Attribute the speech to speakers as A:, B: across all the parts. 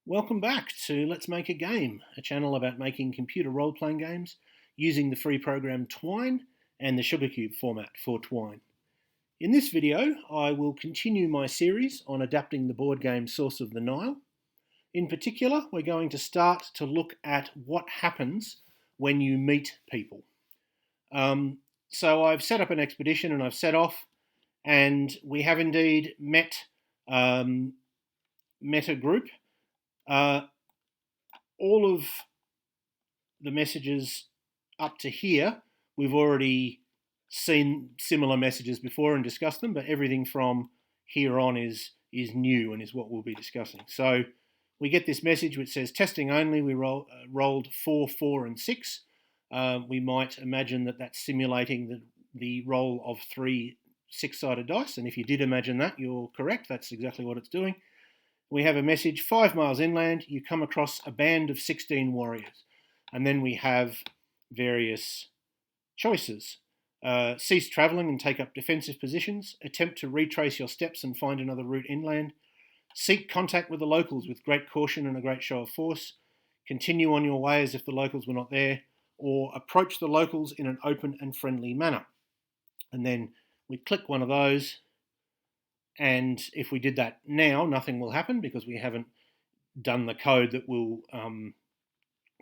A: Welcome back to Let's Make a Game, a channel about making computer role-playing games using the free program Twine and the Sugarcube format for Twine. In this video, I will continue my series on adapting the board game Source of the Nile. In particular, we're going to start to look at what happens when you meet people. So I've set up an expedition and I've set off, and we have indeed met a group. All of the messages up to here, we've already seen similar messages before and discussed them, but everything from here on is new and is what we'll be discussing. So we get this message which says testing only. We rolled 4, 4 and 6. We might imagine that that's simulating the roll of 3 6-sided dice, and if you did imagine that, you're correct. That's exactly what it's doing. We have a message, 5 miles inland, you come across a band of 16 warriors. And then we have various choices. Cease travelling and take up defensive positions. Attempt to retrace your steps and find another route inland. Seek contact with the locals with great caution and a great show of force. Continue on your way as if the locals were not there. Or approach the locals in an open and friendly manner. And then we click one of those. And if we did that now, nothing will happen because we haven't done the code that will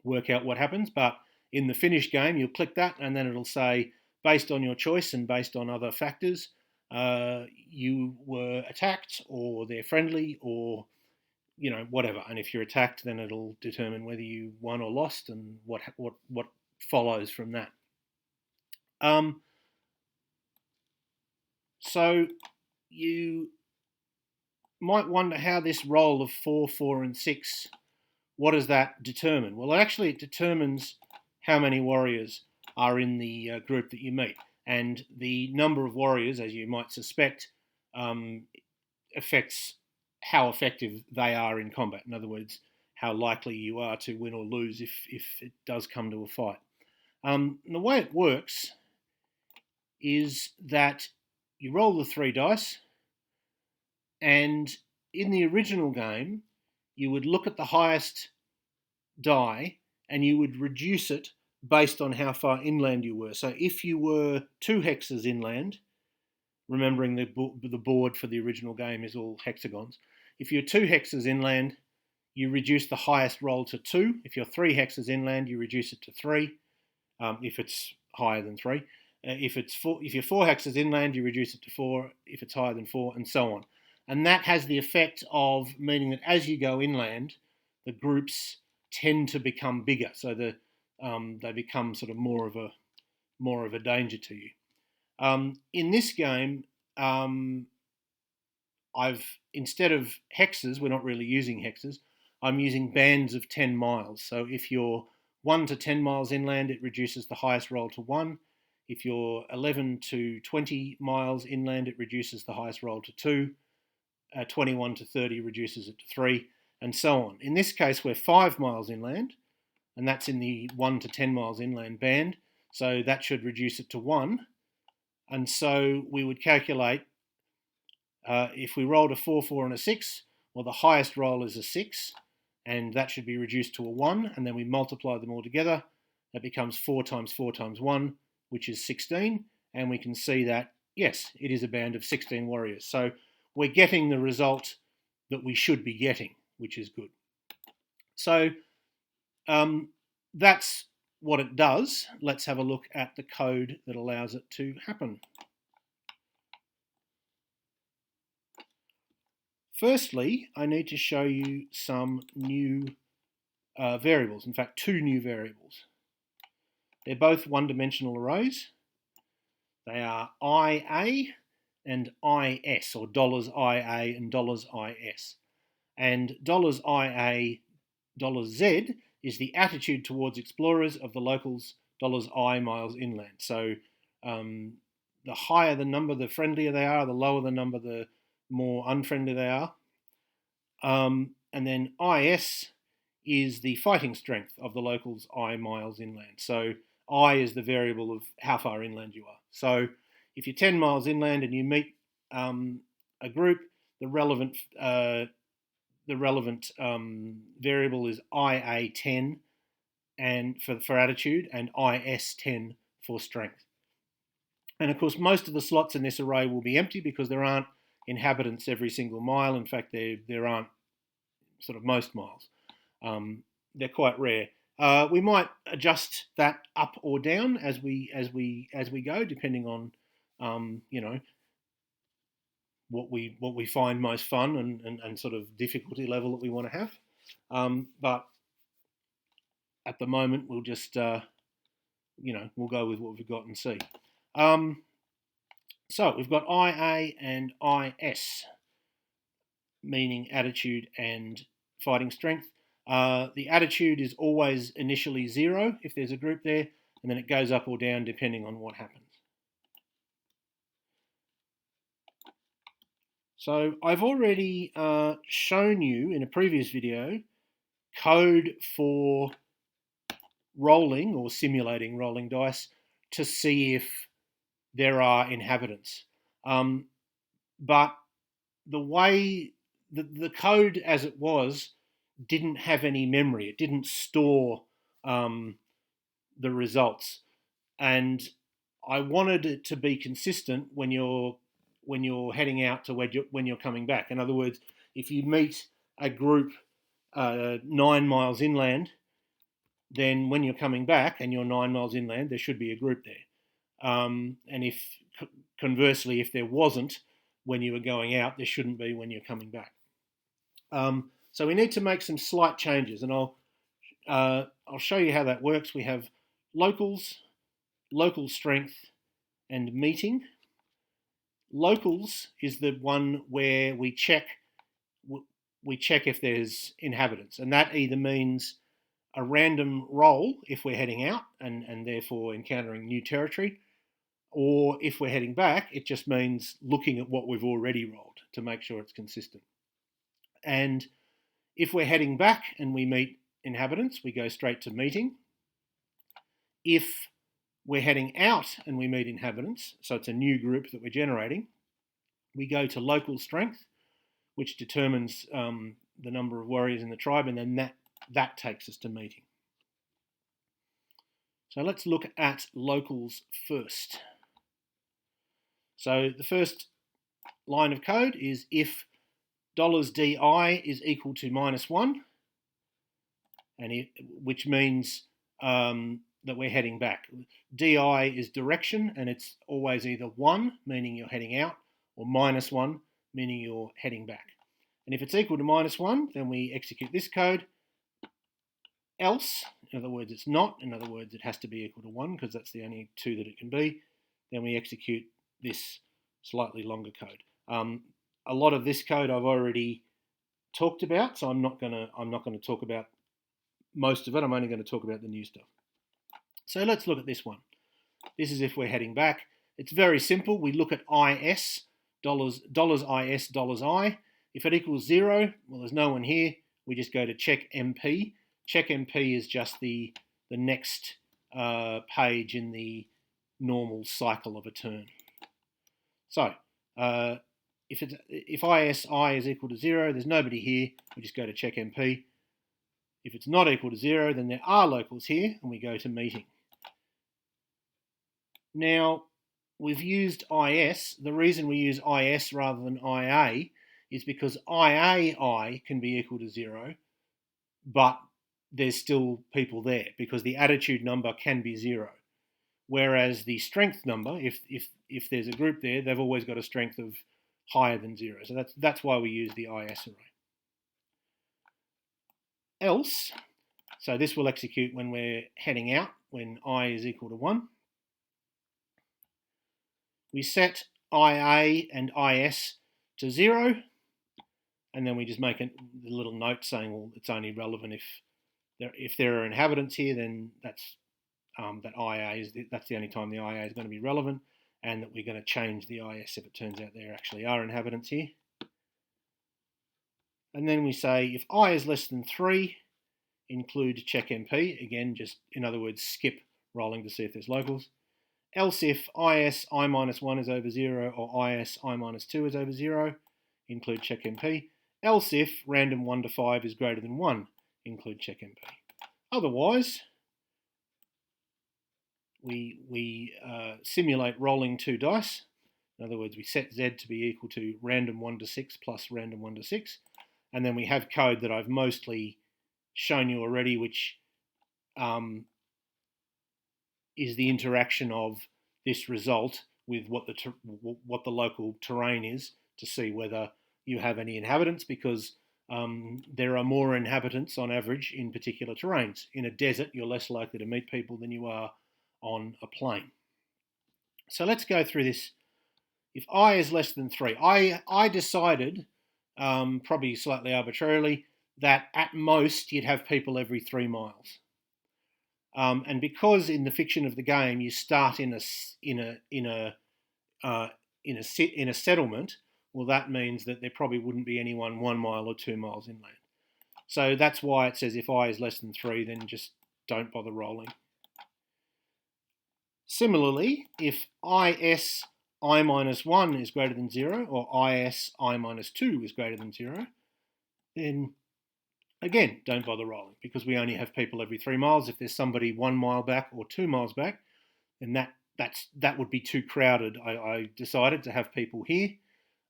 A: work out what happens. But in the finished game, you'll click that and then it'll say, based on your choice and based on other factors, you were attacked or they're friendly or, whatever. And if you're attacked, then it'll determine whether you won or lost and what follows from that. So you might wonder how this roll of 4, 4 and 6, what does that determine? Well, actually it determines how many warriors are in the group that you meet. And the number of warriors, as you might suspect, affects how effective they are in combat. In other words, how likely you are to win or lose if it does come to a fight. And the way it works is that you roll the 3 dice, and in the original game, you would look at the highest die and you would reduce it based on how far inland you were. So if you were 2 hexes inland, remembering the board for the original game is all hexagons, if you're 2 hexes inland, you reduce the highest roll to 2. If you're 3 hexes inland, you reduce it to 3, if it's higher than 3. If you're 4 hexes inland, you reduce it to 4 if it's higher than 4, and so on. And that has the effect of meaning that as you go inland, the groups tend to become bigger, so they become sort of more of a danger to you. In this game, instead of hexes, we're not really using hexes. I'm using bands of 10 miles. So if you're 1 to 10 miles inland, it reduces the highest roll to 1. If you're 11 to 20 miles inland, it reduces the highest roll to 2. 21 to 30 reduces it to 3, and so on. In this case, we're 5 miles inland, and that's in the 1 to 10 miles inland band, so that should reduce it to 1. And so we would calculate, if we rolled a 4, 4 and a 6, well, the highest roll is a 6, and that should be reduced to a 1, and then we multiply them all together. That becomes 4 times 4 times 1, which is 16, and we can see that, yes, it is a band of 16 warriors. So we're getting the result that we should be getting, which is good. So that's what it does. Let's have a look at the code that allows it to happen. Firstly, I need to show you some new variables. In fact, 2 new variables. They're both one-dimensional arrays. They are IA and IS, or $IA and $IS. And $IA, $Z is the attitude towards explorers of the locals $I miles inland. So the higher the number, the friendlier they are, the lower the number, the more unfriendly they are. And then IS is the fighting strength of the locals I miles inland. So I is the variable of how far inland you are. So if you're 10 miles inland and you meet a group, the relevant relevant variable is IA10 and for attitude, and IS10 for strength. And of course, most of the slots in this array will be empty because there aren't inhabitants every single mile. In fact, there aren't sort of most miles. They're quite rare. We might adjust that up or down as we go, depending on what we find most fun and sort of difficulty level that we want to have. But at the moment, we'll just we'll go with what we've got and see. So we've got IA and IS, meaning attitude and fighting strength. The attitude is always initially 0 if there's a group there, and then it goes up or down depending on what happens. So I've already shown you in a previous video code for rolling or simulating rolling dice to see if there are inhabitants. But the way the code as it was didn't have any memory. It didn't store the results, and I wanted it to be consistent when you're heading out to when you're coming back. In other words, if you meet a group 9 miles inland, then when you're coming back and you're 9 miles inland, there should be a group there. And if conversely, if there wasn't when you were going out, there shouldn't be when you're coming back. So we need to make some slight changes, and I'll show you how that works. We have locals, local strength, and meeting. Locals is the one where we check if there's inhabitants, and that either means a random roll if we're heading out and therefore encountering new territory, or if we're heading back, it just means looking at what we've already rolled to make sure it's consistent. And if we're heading back and we meet inhabitants, we go straight to meeting. If we're heading out and we meet inhabitants, so it's a new group that we're generating, we go to local strength, which determines the number of warriors in the tribe, and then that takes us to meeting. So let's look at locals first. So the first line of code is if $DI is equal to -1, which means that we're heading back. DI is direction, and it's always either 1, meaning you're heading out, or -1, meaning you're heading back. And if it's equal to -1, then we execute this code. Else, in other words, it's not. In other words, it has to be equal to 1 because that's the only 2 that it can be. Then we execute this slightly longer code. A lot of this code I've already talked about, so I'm not going to talk about most of it. I'm only going to talk about the new stuff. So let's look at this one. This is if we're heading back. It's very simple. We look at IS, $IS, $I. If it equals 0, well, there's no one here. We just go to check MP. Check MP is just the next page in the normal cycle of a turn. So if ISI is equal to 0, there's nobody here. We just go to check MP. If it's not equal to 0, then there are locals here, and we go to meeting. Now, we've used IS. The reason we use IS rather than IA is because IAI can be equal to 0, but there's still people there because the attitude number can be 0. Whereas the strength number, if there's a group there, they've always got a strength of higher than 0. So that's why we use the IS array. Else, so this will execute when we're heading out, when I is equal to 1. We set IA and IS to 0, and then we just make a little note saying, well, it's only relevant if there are inhabitants here, then that's the only time the IA is going to be relevant, and that we're going to change the IS if it turns out there actually are inhabitants here. And then we say if I is less than 3, include check MP. Again, just in other words, skip rolling to see if there's locals. Else if IS I-1 is over 0 or IS I-2 is over 0, include check MP. else if random 1 to 5 is greater than 1, include check MP. Otherwise, we simulate rolling 2 dice. In other words, we set Z to be equal to random 1 to 6 plus random 1 to 6. And then we have code that I've mostly shown you already, which is the interaction of this result with what the local terrain is to see whether you have any inhabitants, because there are more inhabitants on average in particular terrains. In a desert, you're less likely to meet people than you are on a plain. So let's go through this. If I is less than 3, I decided, probably slightly arbitrarily, that at most you'd have people every 3 miles. And because in the fiction of the game you start in a settlement, well, that means that there probably wouldn't be anyone 1 mile or 2 miles inland. So that's why it says if I is less than 3, then just don't bother rolling. Similarly, if is I minus 1 is greater than 0, or is I minus 2 is greater than 0, then again, don't bother rolling, because we only have people every 3 miles. If there's somebody 1 mile back or 2 miles back, then that would be too crowded. I decided to have people here.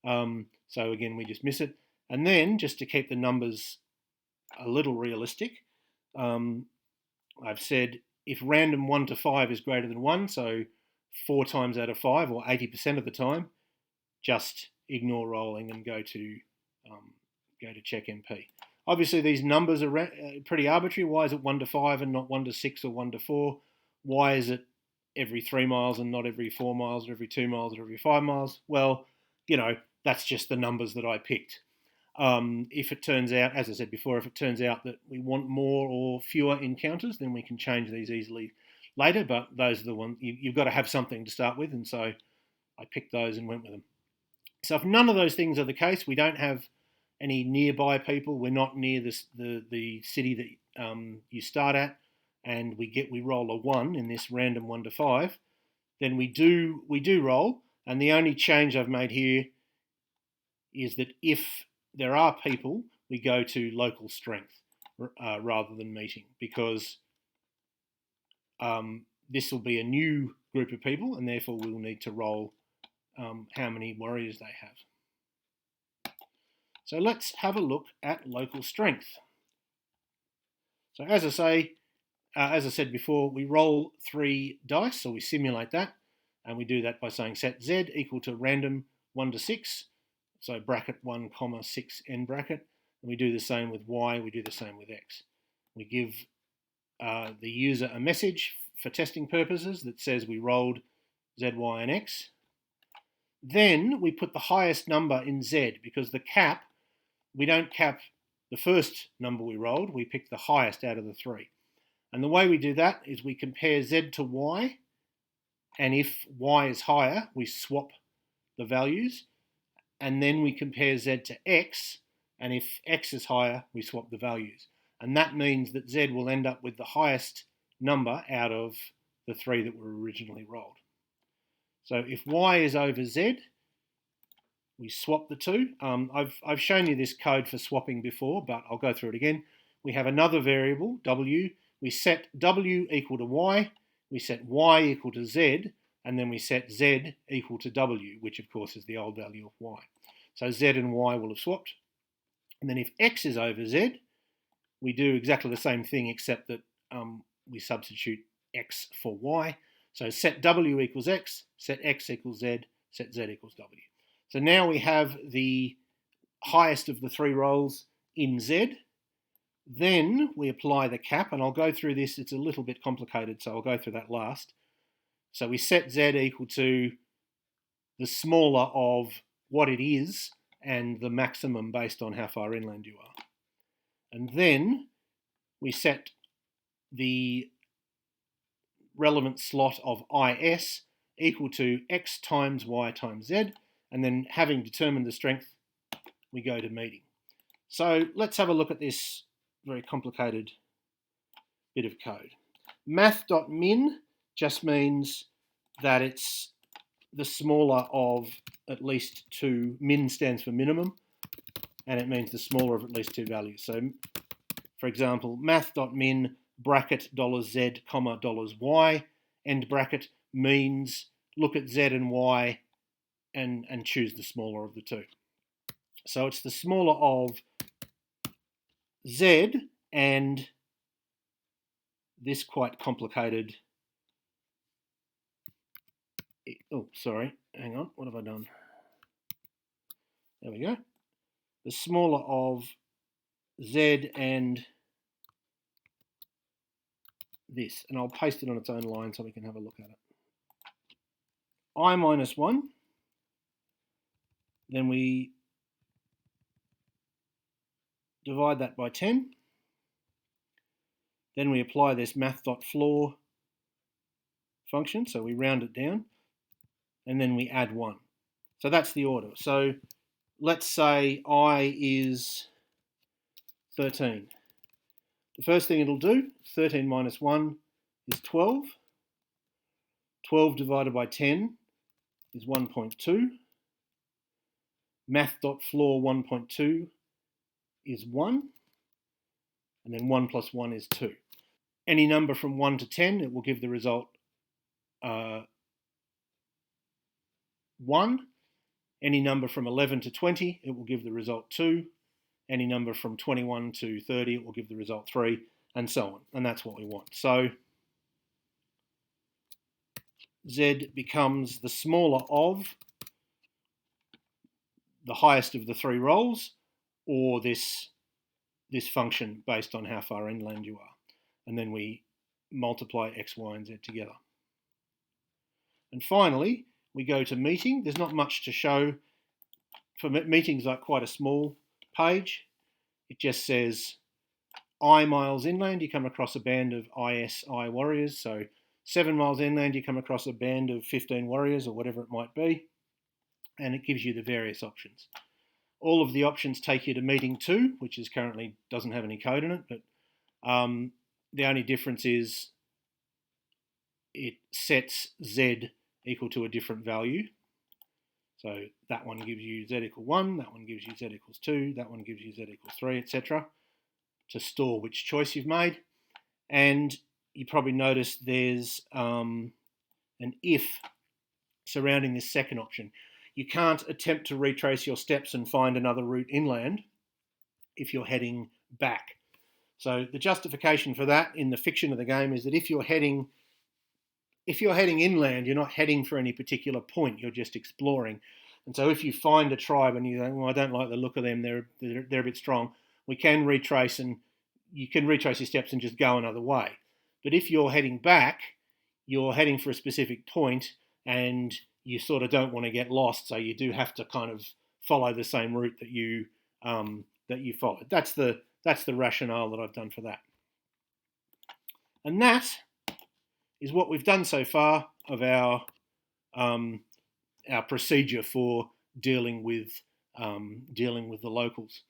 A: So again, we just miss it. And then, just to keep the numbers a little realistic, I've said if random 1 to 5 is greater than 1, so 4 times out of 5, or 80% of the time, just ignore rolling and go to check MP. Obviously, these numbers are pretty arbitrary. Why is it 1 to 5 and not 1 to 6 or 1 to 4? Why is it every 3 miles and not every 4 miles or every 2 miles or every 5 miles? Well, that's just the numbers that I picked. If it turns out, as I said before, if it turns out that we want more or fewer encounters, then we can change these easily later, but those are the ones, you've got to have something to start with, and so I picked those and went with them. So if none of those things are the case, we don't have any nearby people, we're not near the city that you start at, and we roll a 1 in this random 1 to 5, then we do roll, and the only change I've made here is that if there are people, we go to local strength rather than meeting, because this will be a new group of people, and therefore we'll need to roll how many warriors they have. So let's have a look at local strength. So as I said before, we roll 3 dice, so we simulate that, and we do that by saying set Z equal to random 1 to 6, so bracket 1, 6 end bracket, and we do the same with Y, we do the same with X. We give the user a message for testing purposes that says we rolled Z, Y, and X. Then we put the highest number in Z, because the cap, we don't cap the first number we rolled, we pick the highest out of the 3. And the way we do that is we compare Z to Y, and if Y is higher, we swap the values, and then we compare Z to X, and if X is higher, we swap the values. And that means that Z will end up with the highest number out of the 3 that were originally rolled. So if Y is over Z, we swap the 2. I've shown you this code for swapping before, but I'll go through it again. We have another variable, W. We set W equal to Y, we set Y equal to Z, and then we set Z equal to W, which of course is the old value of Y. So Z and Y will have swapped. And then if X is over Z, we do exactly the same thing, except that we substitute X for Y. So set W equals X, set X equals Z, set Z equals W. So now we have the highest of the 3 rolls in Z. Then we apply the cap, and I'll go through this. It's a little bit complicated, so I'll go through that last. So we set Z equal to the smaller of what it is and the maximum based on how far inland you are. And then we set the relevant slot of IS equal to X times Y times Z, and then having determined the strength, we go to meeting. So let's have a look at this very complicated bit of code. Math.min just means that it's the smaller of at least 2. Min stands for minimum, and it means the smaller of at least two values. So, for example, math.min bracket $z, comma $y, end bracket, means look at z and y and choose the smaller of the two. So it's the smaller of z and this quite complicated, oh, sorry, hang on, what have I done? There we go. The smaller of z and this, and I'll paste it on its own line so we can have a look at it. I minus 1, then we divide that by 10, then we apply this math.floor function, so we round it down, and then we add 1. So that's the order. So let's say I is 13. The first thing it'll do, 13 minus 1 is 12. 12 divided by 10 is 1.2. Math.floor 1.2 is 1. And then 1 plus 1 is 2. Any number from 1 to 10, it will give the result 1. Any number from 11 to 20, it will give the result 2. Any number from 21 to 30, it will give the result 3, and so on. And that's what we want. So z becomes the smaller of the highest of the three rolls, or this function based on how far inland you are. And then we multiply x, y, and z together. And finally, we go to meeting. There's not much to show. For meetings, like quite a small page. It just says I miles inland, you come across a band of ISI warriors. So 7 miles inland, you come across a band of 15 warriors, or whatever it might be. And it gives you the various options. All of the options take you to meeting 2, which is currently doesn't have any code in it, but the only difference is it sets z equal to a different value. So that one gives you z equal 1, that one gives you z equals 2, that one gives you z equals 3, etc. to store which choice you've made. And you probably noticed there's an if surrounding this second option. You can't attempt to retrace your steps and find another route inland if you're heading back. So the justification for that in the fiction of the game is that if you're heading inland, you're not heading for any particular point, you're just exploring. And so if you find a tribe and you think, well, I don't like the look of them, they're a bit strong, we can retrace, and you can retrace your steps and just go another way. But if you're heading back, you're heading for a specific point and you sort of don't want to get lost, so you do have to kind of follow the same route that you followed. That's the rationale that I've done for that. And that is what we've done so far of our procedure for dealing with the locals.